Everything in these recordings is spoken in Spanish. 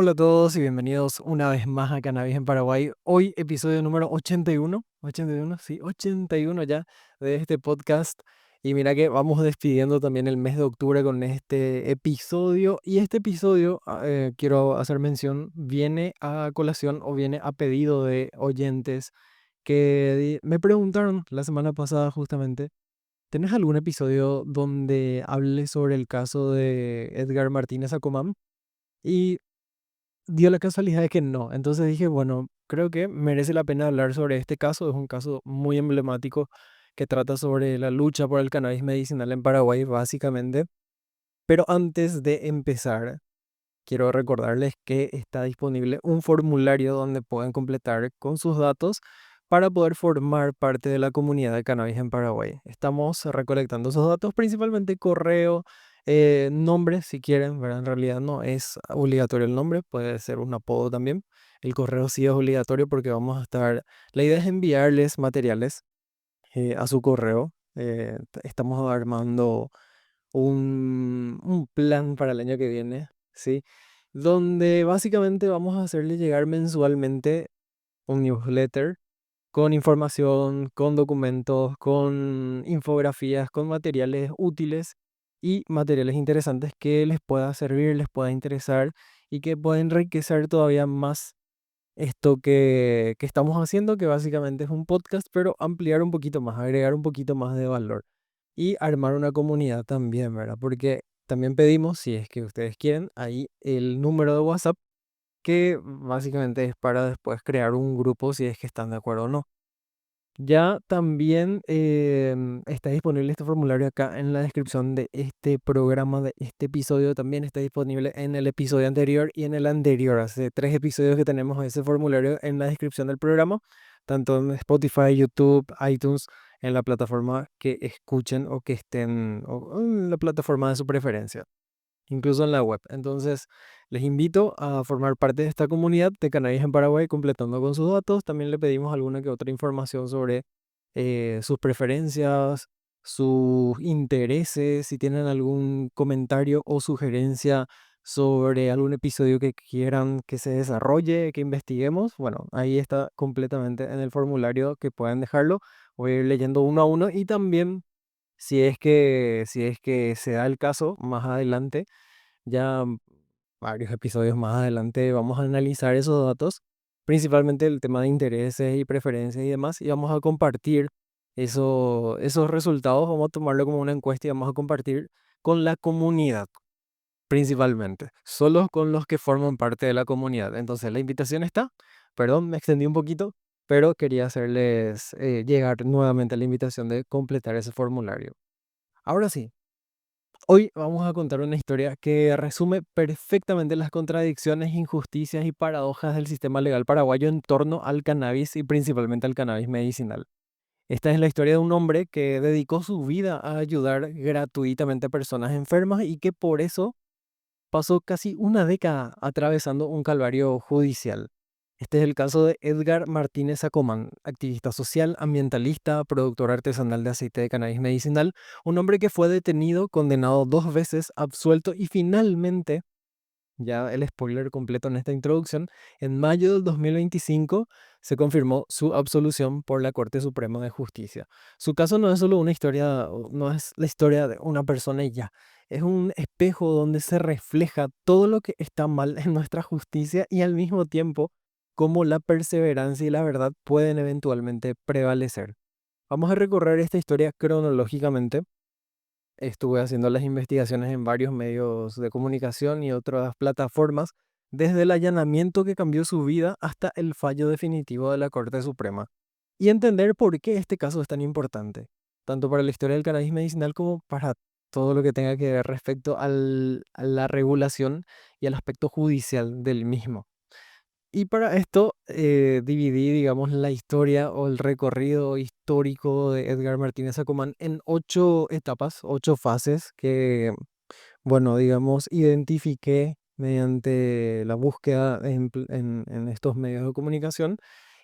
Hola a todos y bienvenidos una vez más a Cannabis en Paraguay. Hoy episodio número 81, 81, sí, 81 ya de este podcast. Y mira que vamos despidiendo también el mes de octubre con este episodio. Y este episodio, quiero hacer mención, viene a colación o viene a pedido de oyentes que me preguntaron la semana pasada justamente, ¿tenés algún episodio donde hable sobre el caso de Edgar Martínez Sacomán? Y dio la casualidad de que no. Entonces dije, bueno, creo que merece la pena hablar sobre este caso. Es un caso muy emblemático que trata sobre la lucha por el cannabis medicinal en Paraguay, básicamente. Pero antes de empezar, quiero recordarles que está disponible un formulario donde pueden completar con sus datos para poder formar parte de la comunidad de cannabis en Paraguay. Estamos recolectando esos datos, principalmente correo, nombre, si quieren, ¿verdad? En realidad no es obligatorio el nombre, puede ser un apodo también. El correo sí es obligatorio porque vamos a estar, la idea es enviarles materiales a su correo. Estamos armando un plan para el año que viene, ¿sí? Donde básicamente vamos a hacerle llegar mensualmente un newsletter con información, con documentos, con infografías, con materiales útiles y materiales interesantes que les pueda servir, les pueda interesar y que pueda enriquecer todavía más esto que estamos haciendo, que básicamente es un podcast, pero ampliar un poquito más, agregar un poquito más de valor y armar una comunidad también, ¿verdad? Porque también pedimos, si es que ustedes quieren, ahí el número de WhatsApp, que básicamente es para después crear un grupo si es que están de acuerdo o no. Ya también está disponible este formulario acá en la descripción de este programa, de este episodio. También está disponible en el episodio anterior y en el anterior. Hace 3 episodios que tenemos ese formulario en la descripción del programa, tanto en Spotify, YouTube, iTunes, en la plataforma que escuchen o que estén, o en la plataforma de su preferencia, incluso en la web. Entonces, les invito a formar parte de esta comunidad de Cannabis en Paraguay, completando con sus datos. También le pedimos alguna que otra información sobre sus preferencias, sus intereses, si tienen algún comentario o sugerencia sobre algún episodio que quieran que se desarrolle, que investiguemos. Bueno, ahí está completamente en el formulario que pueden dejarlo. Voy a ir leyendo uno a uno y también si es que se da el caso más adelante, ya varios episodios más adelante vamos a analizar esos datos, principalmente el tema de intereses y preferencias y demás, y vamos a compartir esos resultados, vamos a tomarlo como una encuesta y vamos a compartir con la comunidad, principalmente, solo con los que forman parte de la comunidad. Entonces la invitación está, perdón, me extendí un poquito, pero quería hacerles llegar nuevamente la invitación de completar ese formulario. Ahora sí. Hoy vamos a contar una historia que resume perfectamente las contradicciones, injusticias y paradojas del sistema legal paraguayo en torno al cannabis y principalmente al cannabis medicinal. Esta es la historia de un hombre que dedicó su vida a ayudar gratuitamente a personas enfermas y que por eso pasó casi una década atravesando un calvario judicial. Este es el caso de Edgar Martínez Sacomán, activista social, ambientalista, productor artesanal de aceite de cannabis medicinal, un hombre que fue detenido, condenado 2 veces, absuelto y finalmente, ya el spoiler completo en esta introducción, en mayo del 2025 se confirmó su absolución por la Corte Suprema de Justicia. Su caso no es solo una historia, no es la historia de una persona y ya, es un espejo donde se refleja todo lo que está mal en nuestra justicia y al mismo tiempo cómo la perseverancia y la verdad pueden eventualmente prevalecer. Vamos a recorrer esta historia cronológicamente. Estuve haciendo las investigaciones en varios medios de comunicación y otras plataformas, desde el allanamiento que cambió su vida hasta el fallo definitivo de la Corte Suprema, y entender por qué este caso es tan importante, tanto para la historia del cannabis medicinal como para todo lo que tenga que ver respecto a la regulación y al aspecto judicial del mismo. Y para esto dividí, digamos, la historia o el recorrido histórico de Edgar Martínez Sacomán en 8 etapas, 8 fases que, bueno, digamos, identifiqué mediante la búsqueda en estos medios de comunicación.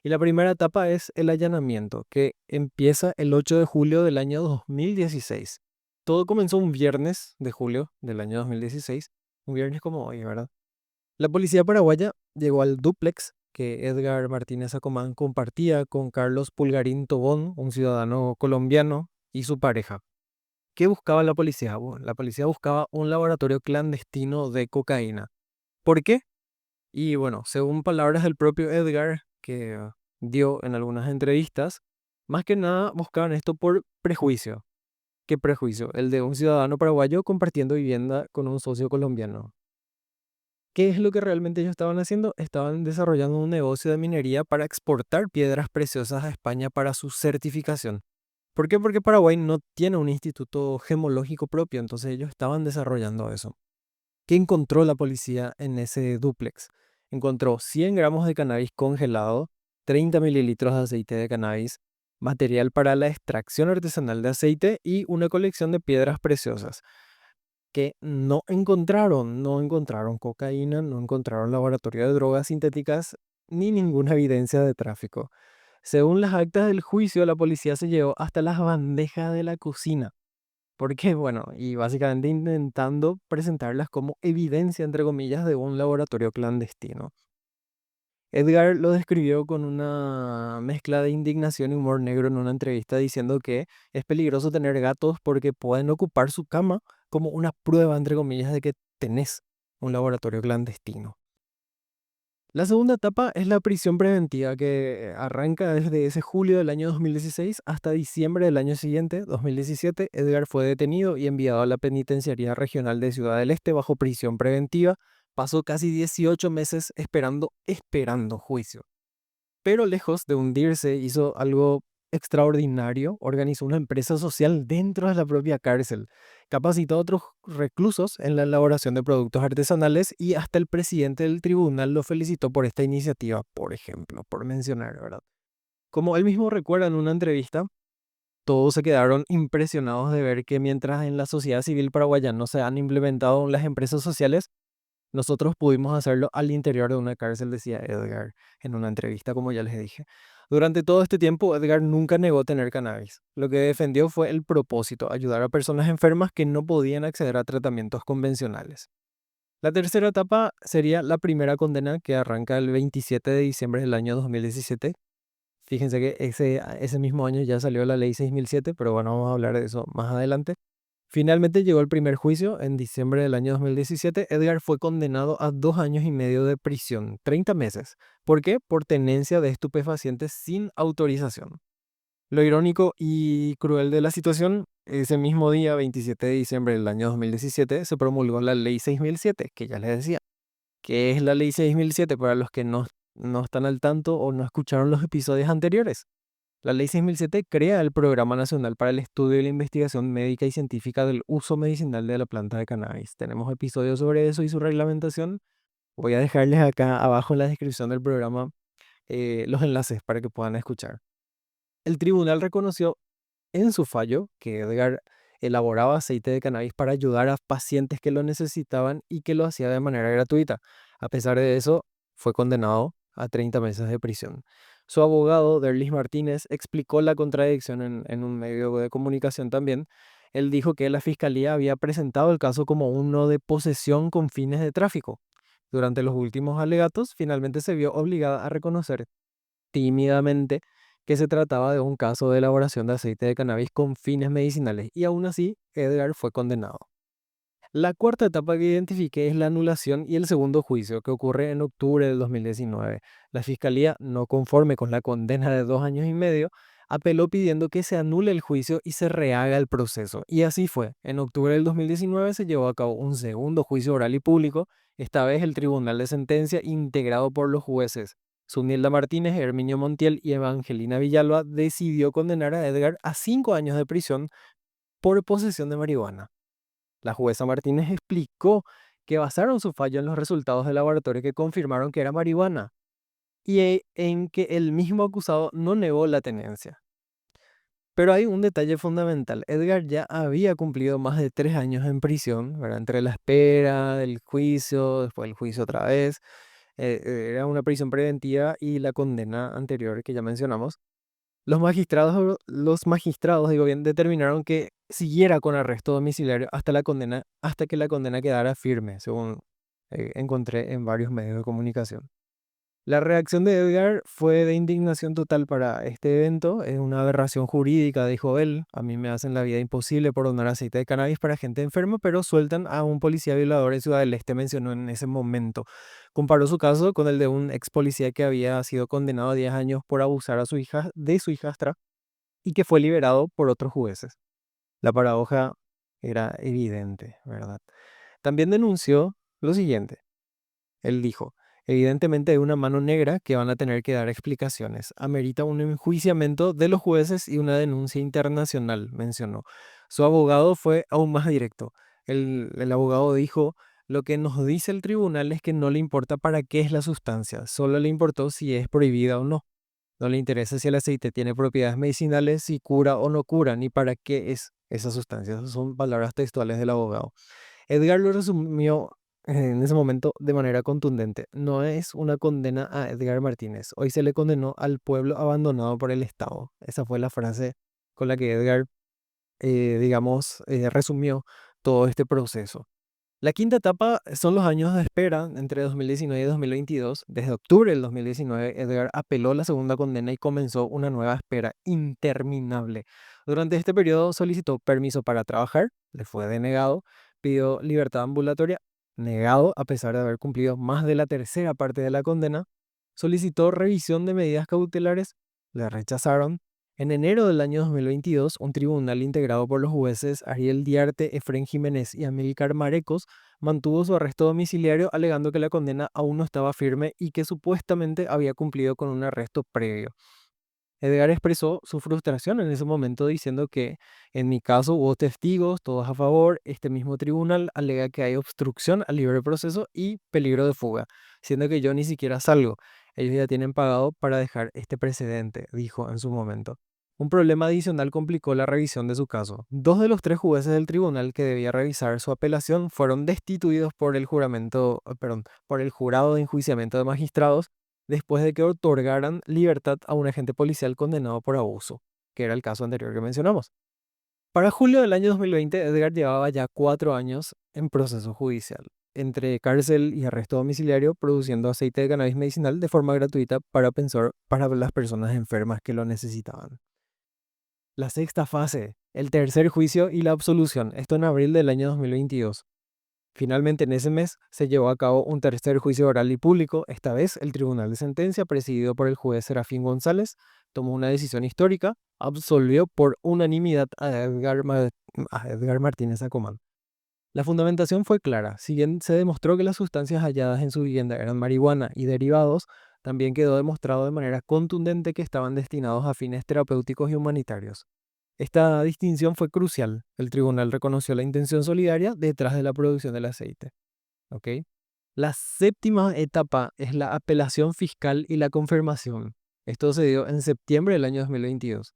Y la primera etapa es el allanamiento, que empieza el 8 de julio del año 2016. Todo comenzó un viernes de julio del año 2016, un viernes como hoy, ¿verdad? La policía paraguaya llegó al dúplex que Edgar Martínez Sacomán compartía con Carlos Pulgarín Tobón, un ciudadano colombiano, y su pareja. ¿Qué buscaba la policía? Bueno, la policía buscaba un laboratorio clandestino de cocaína. ¿Por qué? Y bueno, según palabras del propio Edgar, que dio en algunas entrevistas, más que nada buscaban esto por prejuicio. ¿Qué prejuicio? El de un ciudadano paraguayo compartiendo vivienda con un socio colombiano. ¿Qué es lo que realmente ellos estaban haciendo? Estaban desarrollando un negocio de minería para exportar piedras preciosas a España para su certificación. ¿Por qué? Porque Paraguay no tiene un instituto gemológico propio, entonces ellos estaban desarrollando eso. ¿Qué encontró la policía en ese dúplex? Encontró 100 gramos de cannabis congelado, 30 mililitros de aceite de cannabis, material para la extracción artesanal de aceite y una colección de piedras preciosas que no encontraron cocaína, no encontraron laboratorio de drogas sintéticas ni ninguna evidencia de tráfico. Según las actas del juicio, la policía se llevó hasta las bandejas de la cocina. Porque, bueno, y básicamente intentando presentarlas como evidencia, entre comillas, de un laboratorio clandestino. Edgar lo describió con una mezcla de indignación y humor negro en una entrevista diciendo que es peligroso tener gatos porque pueden ocupar su cama como una prueba, entre comillas, de que tenés un laboratorio clandestino. La segunda etapa es la prisión preventiva que arranca desde ese julio del año 2016 hasta diciembre del año siguiente, 2017. Edgar fue detenido y enviado a la Penitenciaría Regional de Ciudad del Este bajo prisión preventiva. Pasó casi 18 meses esperando juicio. Pero lejos de hundirse, hizo algo extraordinario. Organizó una empresa social dentro de la propia cárcel. Capacitó a otros reclusos en la elaboración de productos artesanales y hasta el presidente del tribunal lo felicitó por esta iniciativa, por ejemplo, por mencionar, ¿verdad? Como él mismo recuerda en una entrevista, todos se quedaron impresionados de ver que mientras en la sociedad civil paraguaya no se han implementado las empresas sociales, nosotros pudimos hacerlo al interior de una cárcel, decía Edgar en una entrevista, como ya les dije. Durante todo este tiempo, Edgar nunca negó tener cannabis. Lo que defendió fue el propósito, ayudar a personas enfermas que no podían acceder a tratamientos convencionales. La tercera etapa sería la primera condena que arranca el 27 de diciembre del año 2017. Fíjense que ese mismo año ya salió la ley 6007, pero bueno, vamos a hablar de eso más adelante. Finalmente llegó el primer juicio en diciembre del año 2017. Edgar fue condenado a 2 años y medio de prisión, 30 meses. ¿Por qué? Por tenencia de estupefacientes sin autorización. Lo irónico y cruel de la situación, ese mismo día, 27 de diciembre del año 2017, se promulgó la ley 6007, que ya les decía. ¿Qué es la ley 6007 para los que no están al tanto o no escucharon los episodios anteriores? La Ley 6007 crea el Programa Nacional para el Estudio y la Investigación Médica y Científica del Uso Medicinal de la Planta de Cannabis. Tenemos episodios sobre eso y su reglamentación. Voy a dejarles acá abajo en la descripción del programa los enlaces para que puedan escuchar. El tribunal reconoció en su fallo que Edgar elaboraba aceite de cannabis para ayudar a pacientes que lo necesitaban y que lo hacía de manera gratuita. A pesar de eso, fue condenado a 30 meses de prisión. Su abogado, Derlis Martínez, explicó la contradicción en un medio de comunicación también. Él dijo que la fiscalía había presentado el caso como uno de posesión con fines de tráfico. Durante los últimos alegatos, finalmente se vio obligada a reconocer tímidamente que se trataba de un caso de elaboración de aceite de cannabis con fines medicinales y aún así Edgar fue condenado. La cuarta etapa que identifiqué es la anulación y el segundo juicio que ocurre en octubre del 2019. La fiscalía, no conforme con la condena de 2 años y medio, apeló pidiendo que se anule el juicio y se rehaga el proceso. Y así fue. En octubre del 2019 se llevó a cabo un segundo juicio oral y público, esta vez el tribunal de sentencia integrado por los jueces Sunilda Martínez, Herminio Montiel y Evangelina Villalba decidió condenar a Edgar a 5 años de prisión por posesión de marihuana. La jueza Martínez explicó que basaron su fallo en los resultados del laboratorio que confirmaron que era marihuana y en que el mismo acusado no negó la tenencia. Pero hay un detalle fundamental. Edgar ya había cumplido más de 3 años en prisión, ¿verdad? Entre la espera del juicio, después el juicio otra vez. Era una prisión preventiva y la condena anterior que ya mencionamos. Los magistrados, digo bien, determinaron que siguiera con arresto domiciliario hasta que la condena quedara firme, según encontré en varios medios de comunicación. La reacción de Edgar fue de indignación total para este evento. Es una aberración jurídica, dijo él. A mí me hacen la vida imposible por donar aceite de cannabis para gente enferma, pero sueltan a un policía violador en Ciudad del Este, mencionó en ese momento. Comparó su caso con el de un ex policía que había sido condenado a 10 años por abusar a su hija, de su hijastra y que fue liberado por otros jueces. La paradoja era evidente, ¿verdad? También denunció lo siguiente. Él dijo, evidentemente hay una mano negra que van a tener que dar explicaciones. Amerita un enjuiciamiento de los jueces y una denuncia internacional, mencionó. Su abogado fue aún más directo. El abogado dijo, lo que nos dice el tribunal es que no le importa para qué es la sustancia, solo le importó si es prohibida o no. No le interesa si el aceite tiene propiedades medicinales, si cura o no cura, ni para qué es esa sustancia. Esas son palabras textuales del abogado. Edgar lo resumió en ese momento de manera contundente. No es una condena a Edgar Martínez. Hoy se le condenó al pueblo abandonado por el Estado. Esa fue la frase con la que Edgar, digamos, resumió todo este proceso. La quinta etapa son los años de espera entre 2019 y 2022. Desde octubre del 2019, Edgar apeló la segunda condena y comenzó una nueva espera interminable. Durante este periodo solicitó permiso para trabajar, le fue denegado, pidió libertad ambulatoria, negado a pesar de haber cumplido más de la tercera parte de la condena, solicitó revisión de medidas cautelares, le rechazaron. En enero del año 2022, un tribunal integrado por los jueces Ariel Diarte, Efrén Jiménez y Amílcar Marecos mantuvo su arresto domiciliario alegando que la condena aún no estaba firme y que supuestamente había cumplido con un arresto previo. Edgar expresó su frustración en ese momento diciendo que en mi caso hubo testigos, todos a favor, este mismo tribunal alega que hay obstrucción al libre proceso y peligro de fuga, siendo que yo ni siquiera salgo. Ellos ya tienen pagado para dejar este precedente, dijo en su momento. Un problema adicional complicó la revisión de su caso. Dos de los tres jueces del tribunal que debía revisar su apelación fueron destituidos por el por el jurado de enjuiciamiento de magistrados después de que otorgaran libertad a un agente policial condenado por abuso, que era el caso anterior que mencionamos. Para julio del año 2020, Edgar llevaba ya 4 años en proceso judicial, entre cárcel y arresto domiciliario, produciendo aceite de cannabis medicinal de forma gratuita para las personas enfermas que lo necesitaban. La sexta fase, el tercer juicio y la absolución, esto en abril del año 2022. Finalmente, en ese mes se llevó a cabo un tercer juicio oral y público. Esta vez, el Tribunal de Sentencia, presidido por el juez Serafín González, tomó una decisión histórica, absolvió por unanimidad a Edgar Martínez Sacomán. La fundamentación fue clara. Si bien se demostró que las sustancias halladas en su vivienda eran marihuana y derivados, también quedó demostrado de manera contundente que estaban destinados a fines terapéuticos y humanitarios. Esta distinción fue crucial. El tribunal reconoció la intención solidaria detrás de la producción del aceite. ¿Ok? La séptima etapa es la apelación fiscal y la confirmación. Esto se dio en septiembre del año 2022.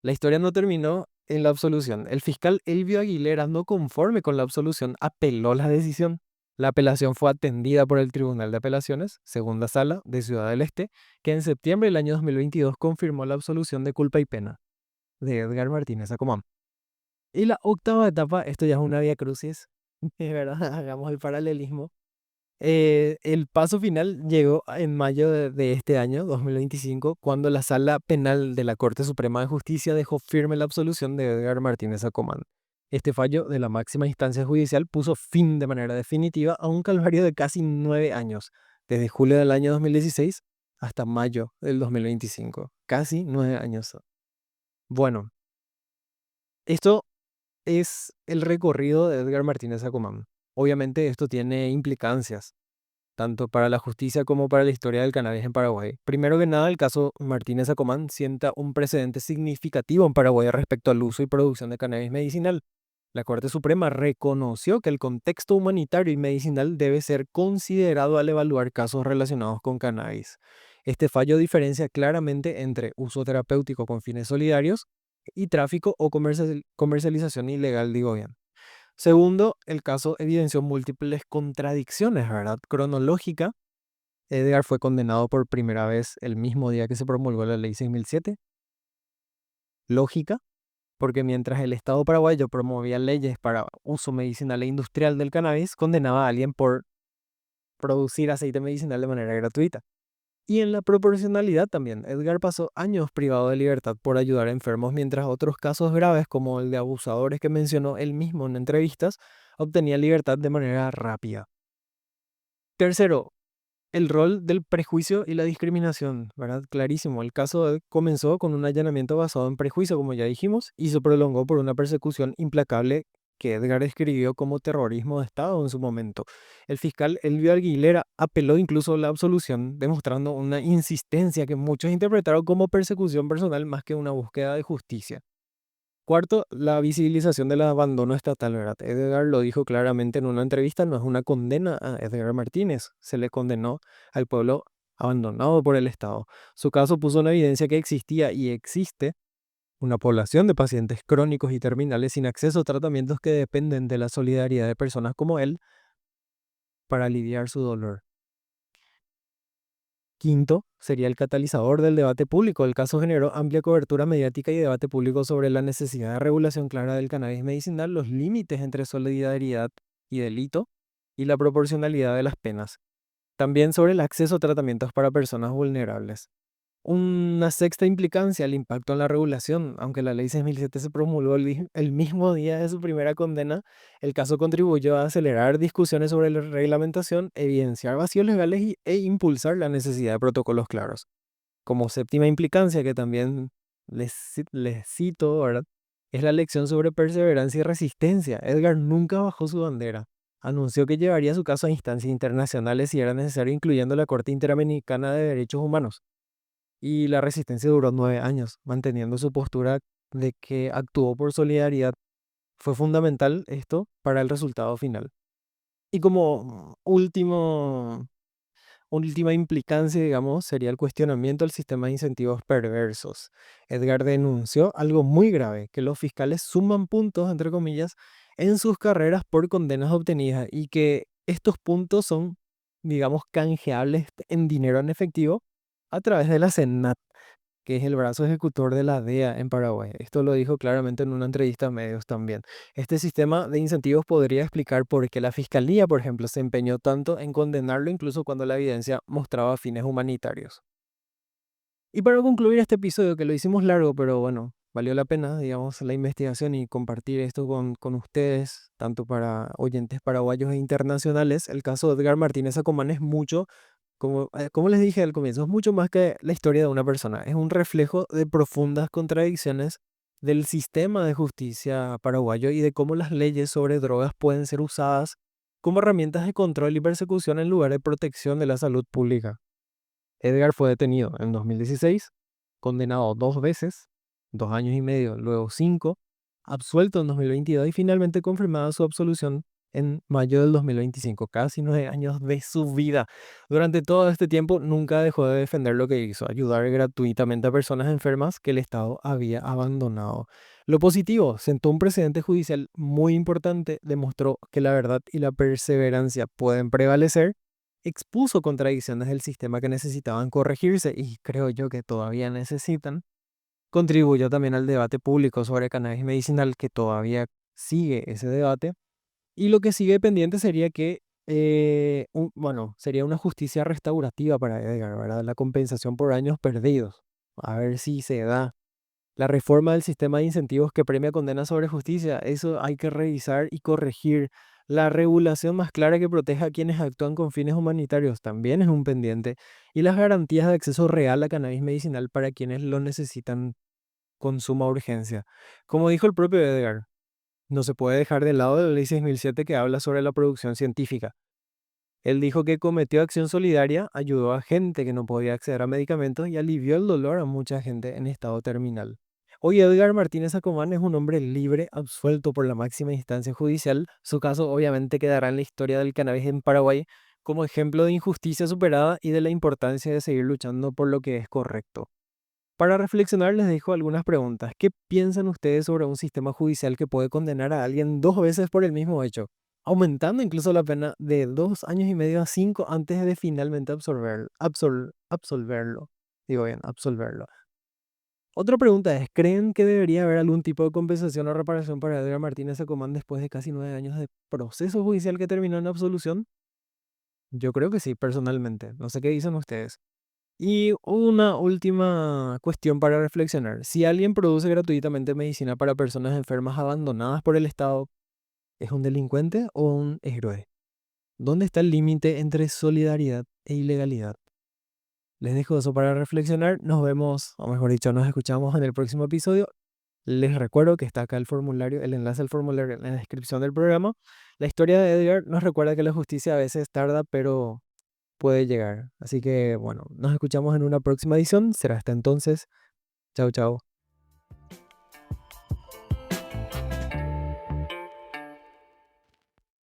La historia no terminó en la absolución. El fiscal Elvio Aguilera, no conforme con la absolución, apeló la decisión. La apelación fue atendida por el Tribunal de Apelaciones, segunda sala de Ciudad del Este, que en septiembre del año 2022 confirmó la absolución de culpa y pena de Edgar Martínez Sacomán. Y la octava etapa, esto ya es una vía crucis, es verdad, hagamos el paralelismo. El paso final llegó en mayo de este año, 2025, cuando la Sala Penal de la Corte Suprema de Justicia dejó firme la absolución de Edgar Martínez Sacomán. Este fallo de la máxima instancia judicial puso fin de manera definitiva a un calvario de casi 9 años, desde julio del año 2016 hasta mayo del 2025. Casi 9 años. Bueno, esto es el recorrido de Edgar Martínez Sacomán. Obviamente esto tiene implicancias, tanto para la justicia como para la historia del cannabis en Paraguay. Primero que nada, el caso Martínez Sacomán sienta un precedente significativo en Paraguay respecto al uso y producción de cannabis medicinal. La Corte Suprema reconoció que el contexto humanitario y medicinal debe ser considerado al evaluar casos relacionados con cannabis. Este fallo diferencia claramente entre uso terapéutico con fines solidarios y tráfico o comercialización ilegal, digo bien. Segundo, el caso evidenció múltiples contradicciones, ¿verdad? Cronológica. Edgar fue condenado por primera vez el mismo día que se promulgó la ley 6007. Lógica, porque mientras el Estado paraguayo promovía leyes para uso medicinal e industrial del cannabis, condenaba a alguien por producir aceite medicinal de manera gratuita. Y en la proporcionalidad también, Edgar pasó años privado de libertad por ayudar a enfermos, mientras otros casos graves, como el de abusadores que mencionó él mismo en entrevistas, obtenían libertad de manera rápida. Tercero, el rol del prejuicio y la discriminación, ¿verdad? Clarísimo, el caso comenzó con un allanamiento basado en prejuicio, como ya dijimos, y se prolongó por una persecución implacable que Edgar describió como terrorismo de Estado en su momento. El fiscal Elvio Aguilera apeló incluso la absolución, demostrando una insistencia que muchos interpretaron como persecución personal más que una búsqueda de justicia. Cuarto, la visibilización del abandono estatal, ¿verdad? Edgar lo dijo claramente en una entrevista, no es una condena a Edgar Martínez, se le condenó al pueblo abandonado por el Estado. Su caso puso en evidencia que existía y existe una población de pacientes crónicos y terminales sin acceso a tratamientos que dependen de la solidaridad de personas como él para aliviar su dolor. Quinto, sería el catalizador del debate público. El caso generó amplia cobertura mediática y debate público sobre la necesidad de regulación clara del cannabis medicinal, los límites entre solidaridad y delito y la proporcionalidad de las penas. También sobre el acceso a tratamientos para personas vulnerables. Una sexta implicancia, el impacto en la regulación. Aunque la ley 6007 se promulgó el mismo día de su primera condena, el caso contribuyó a acelerar discusiones sobre la reglamentación, evidenciar vacíos legales e impulsar la necesidad de protocolos claros. Como séptima implicancia, que también les cito, ¿verdad? Es la lección sobre perseverancia y resistencia. Edgar nunca bajó su bandera. Anunció que llevaría su caso a instancias internacionales si era necesario, incluyendo la Corte Interamericana de Derechos Humanos. Y la resistencia duró 9 años, manteniendo su postura de que actuó por solidaridad. Fue fundamental esto para el resultado final. Y como última implicancia, digamos, sería el cuestionamiento del sistema de incentivos perversos. Edgar denunció algo muy grave, que los fiscales suman puntos, entre comillas, en sus carreras por condenas obtenidas y que estos puntos son, digamos, canjeables en dinero en efectivo a través de la SENAT, que es el brazo ejecutor de la DEA en Paraguay. Esto lo dijo claramente en una entrevista a medios también. Este sistema de incentivos podría explicar por qué la fiscalía, por ejemplo, se empeñó tanto en condenarlo incluso cuando la evidencia mostraba fines humanitarios. Y para concluir este episodio, que lo hicimos largo, pero bueno, valió la pena, digamos, la investigación y compartir esto con ustedes, tanto para oyentes paraguayos e internacionales. El caso de Edgar Martínez Sacomán es mucho, como les dije al comienzo, es mucho más que la historia de una persona. Es un reflejo de profundas contradicciones del sistema de justicia paraguayo y de cómo las leyes sobre drogas pueden ser usadas como herramientas de control y persecución en lugar de protección de la salud pública. Edgar fue detenido en 2016, condenado 2 veces, 2 años y medio, luego 5, absuelto en 2022 y finalmente confirmada su absolución en mayo del 2025, casi 9 años de su vida. Durante todo este tiempo nunca dejó de defender lo que hizo, ayudar gratuitamente a personas enfermas que el Estado había abandonado. Lo positivo, sentó un precedente judicial muy importante, demostró que la verdad y la perseverancia pueden prevalecer, expuso contradicciones del sistema que necesitaban corregirse y creo yo que todavía necesitan. Contribuyó también al debate público sobre cannabis medicinal, que todavía sigue ese debate. Y lo que sigue pendiente sería que, bueno, sería una justicia restaurativa para Edgar, ¿verdad? La compensación por años perdidos. A ver si se da. La reforma del sistema de incentivos que premia condenas sobre justicia, eso hay que revisar y corregir. La regulación más clara que proteja a quienes actúan con fines humanitarios también es un pendiente. Y las garantías de acceso real a cannabis medicinal para quienes lo necesitan con suma urgencia. Como dijo el propio Edgar, no se puede dejar de lado la ley 6007 que habla sobre la producción científica. Él dijo que cometió acción solidaria, ayudó a gente que no podía acceder a medicamentos y alivió el dolor a mucha gente en estado terminal. Hoy Edgar Martínez Sacomán es un hombre libre, absuelto por la máxima instancia judicial. Su caso obviamente quedará en la historia del cannabis en Paraguay como ejemplo de injusticia superada y de la importancia de seguir luchando por lo que es correcto. Para reflexionar les dejo algunas preguntas. ¿Qué piensan ustedes sobre un sistema judicial que puede condenar a alguien 2 veces por el mismo hecho, aumentando incluso la pena de 2 años y medio a 5 antes de finalmente absolverlo? Digo bien, absolverlo. Otra pregunta es, ¿creen que debería haber algún tipo de compensación o reparación para Edgar Martínez Sacomán después de casi 9 años de proceso judicial que terminó en absolución? Yo creo que sí, personalmente. No sé qué dicen ustedes. Y una última cuestión para reflexionar. Si alguien produce gratuitamente medicina para personas enfermas abandonadas por el Estado, ¿es un delincuente o un héroe? ¿Dónde está el límite entre solidaridad e ilegalidad? Les dejo eso para reflexionar. Nos vemos, o mejor dicho, nos escuchamos en el próximo episodio. Les recuerdo que está acá el formulario, el enlace al formulario en la descripción del programa. La historia de Edgar nos recuerda que la justicia a veces tarda, pero puede llegar. Así que bueno, nos escuchamos en una próxima edición. Será hasta entonces. Chao, chao.